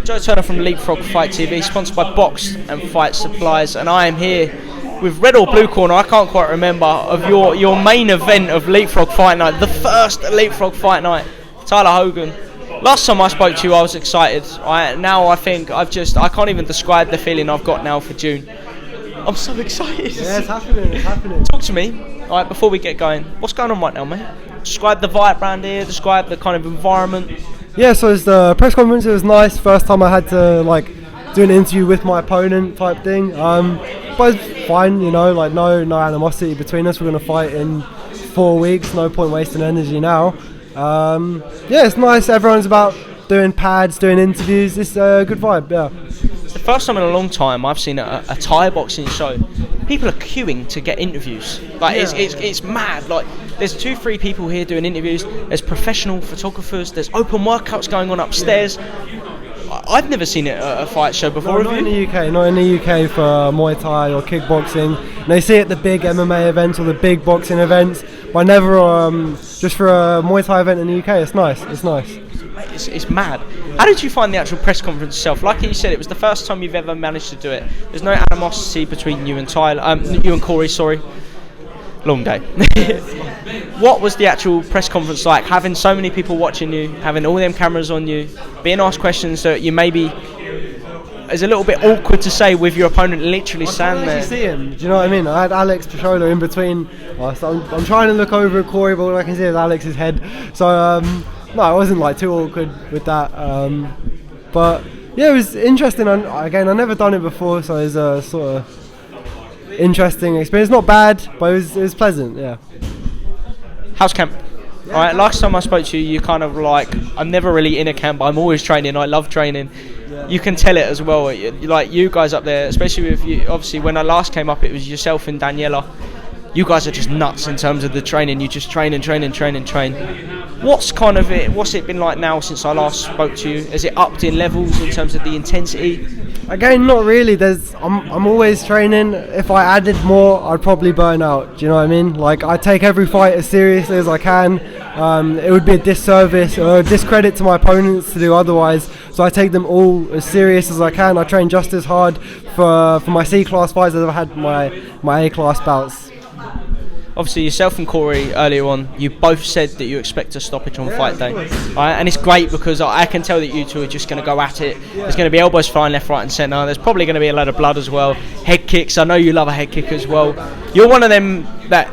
Joe Turner from Leapfrog Fight TV, sponsored by Box and Fight Supplies, and I am here with red or blue corner, I can't quite remember, of your main event of Leapfrog Fight Night, the first Leapfrog Fight Night, Tyler Hogan. Last time I spoke to you, I was excited. Now I think I can't even describe the feeling I've got now for June. I'm so excited. Yeah, it's happening. Talk to me, all right, before we get going. What's going on right now, mate? Describe the vibe around here, describe the kind of environment. Yeah, so it's the press conference. It was nice. First time I had to do an interview with my opponent type thing. But it's fine, no animosity between us. We're gonna fight in 4 weeks. No point wasting energy now. Yeah, it's nice. Everyone's about doing pads, doing interviews. It's a good vibe. Yeah. It's the first time in a long time I've seen a Thai boxing show. People are queuing to get interviews. It's mad. Like, there's 2-3 people here doing interviews. There's professional photographers. There's open workouts going on upstairs. I've never seen it at a fight show before. Not in the UK for Muay Thai or kickboxing. And they see it at the big MMA events or the big boxing events, but never just for a Muay Thai event in the UK. It's nice. It's mad. How did you find the actual press conference itself? Like you said, it was the first time you've ever managed to do it. There's no animosity between you and Kory, sorry. Long day. What was the actual press conference like? Having so many people watching you, having all them cameras on you, being asked questions that you maybe is a little bit awkward to say with your opponent literally standing there. I see him. Do you know what I mean? I had Alex Pashola in between. So I'm trying to look over at Kory, but all I can see is Alex's head. So no, I wasn't too awkward with that. But yeah, it was interesting. Again, I've never done it before, so it's a sort of interesting experience. Not bad, but it was pleasant. Yeah. How's camp? Yeah, all right. Last time I spoke to you, you kind of I'm never really in a camp. I'm always training. I love training. Yeah. You can tell it as well. You guys up there, especially with you. Obviously, when I last came up, it was yourself and Daniela. You guys are just nuts in terms of the training. You just train. What's it been like now since I last spoke to you? Has it upped in levels in terms of the intensity? Again, not really. I'm always training. If I added more, I'd probably burn out. Do you know what I mean? I take every fight as seriously as I can. It would be a disservice or a discredit to my opponents to do otherwise. So I take them all as serious as I can. I train just as hard for my C-class fights as I've had my A-class bouts. Obviously, yourself and Kory earlier on, you both said that you expect a stoppage on fight day. Right? And it's great because I can tell that you two are just going to go at it. Yeah. There's going to be elbows flying left, right and centre. There's probably going to be a lot of blood as well. Head kicks. I know you love a head kick as well. You're one of them that,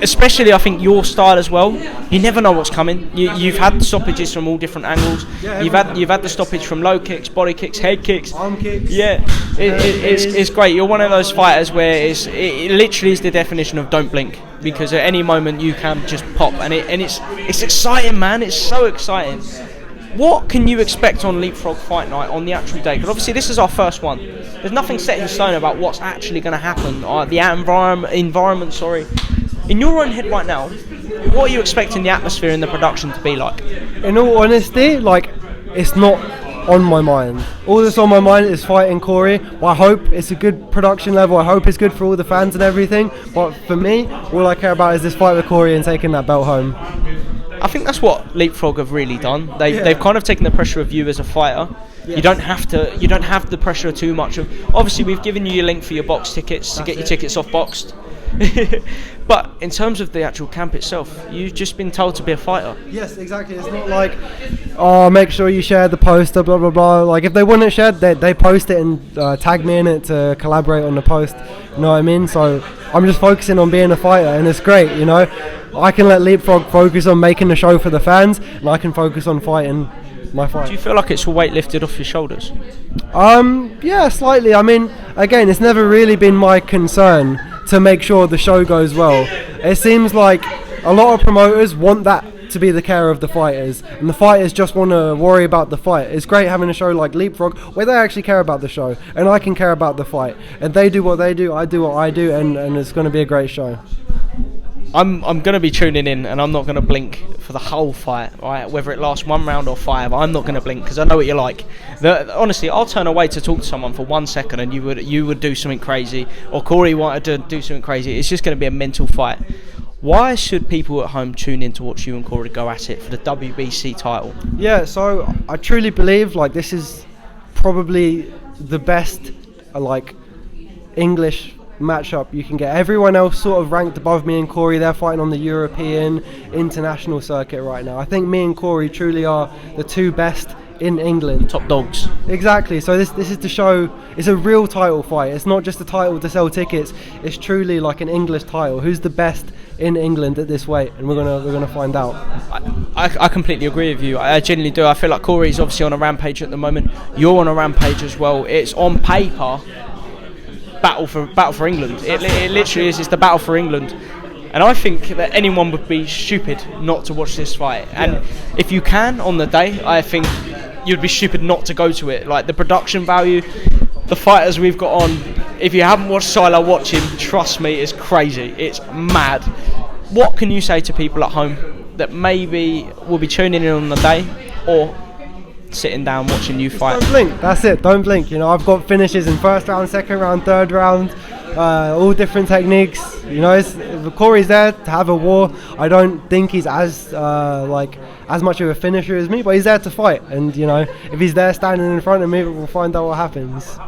especially I think your style as well, you never know what's coming. You've had the stoppages from all different angles. Yeah, you've had the stoppage from low kicks, body kicks, head kicks, arm kicks. Yeah, it's great. You're one of those fighters where it literally is the definition of don't blink, because at any moment you can just pop, and it's exciting, man. It's so exciting. What can you expect on Leapfrog Fight Night on the actual day? Because obviously this is our first one. There's nothing set in stone about what's actually going to happen. The environment. In your own head right now, what are you expecting the atmosphere and the production to be like? In all honesty, it's not on my mind. All that's on my mind is fighting Kory. I hope it's a good production level. I hope it's good for all the fans and everything. But for me, all I care about is this fight with Kory and taking that belt home. I think that's what Leapfrog have really done. They've kind of taken the pressure of you as a fighter. Yes. You don't have the pressure of too much of. Obviously, we've given you your link for your box tickets to get your tickets off boxed. But in terms of the actual camp itself, you've just been told to be a fighter. Yes, exactly. It's not make sure you share the poster, blah blah blah. If they want it shared, they post it and tag me in it to collaborate on the post. You know what I mean? So I'm just focusing on being a fighter, and it's great. I can let Leapfrog focus on making the show for the fans, and I can focus on fighting my fight. Do you feel like it's a weight lifted off your shoulders? Yeah, slightly. I mean, again, it's never really been my concern to make sure the show goes well. It seems like a lot of promoters want that to be the care of the fighters, and the fighters just want to worry about the fight. It's great having a show like Leapfrog where they actually care about the show, and I can care about the fight, and they do what they do, I do what I do, and it's going to be a great show. I'm going to be tuning in, and I'm not going to blink for the whole fight, right? Whether it lasts 1 round or 5, I'm not going to blink because I know what you're like. Honestly, I'll turn away to talk to someone for 1 second, and you would do something crazy, or Kory wanted to do something crazy. It's just going to be a mental fight. Why should people at home tune in to watch you and Kory go at it for the WBC title? Yeah, so I truly believe this is probably the best like English matchup you can get. Everyone else sort of ranked above me and Kory. They're fighting on the European, international circuit right now. I think me and Kory truly are the two best in England. Top dogs. Exactly. So this is to show it's a real title fight. It's not just a title to sell tickets. It's truly like an English title. Who's the best in England at this weight? And we're gonna find out. I completely agree with you. I genuinely do. I feel like Kory's obviously on a rampage at the moment. You're on a rampage as well. It's on paper battle for England. It literally is. It's the battle for England. And I think that anyone would be stupid not to watch this fight. And if you can on the day, I think you'd be stupid not to go to it. Like the production value, the fighters we've got on. If you haven't watched Silo, watch him. Trust me, it's crazy. It's mad. What can you say to people at home that maybe will be tuning in on the day or sitting down watching you fight? Don't blink. That's it. Don't blink. You know, I've got finishes in first round, second round, third round. All different techniques. You know, if Kory's there to have a war. I don't think he's as much of a finisher as me, but he's there to fight. And you know, if he's there standing in front of me, we'll find out what happens.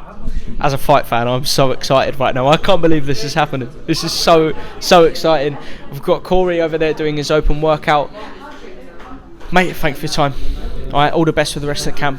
As a fight fan, I'm so excited right now. I can't believe this is happening. This is so exciting. We've got Kory over there doing his open workout. Mate, thanks for your time. All right, all the best for the rest of the camp.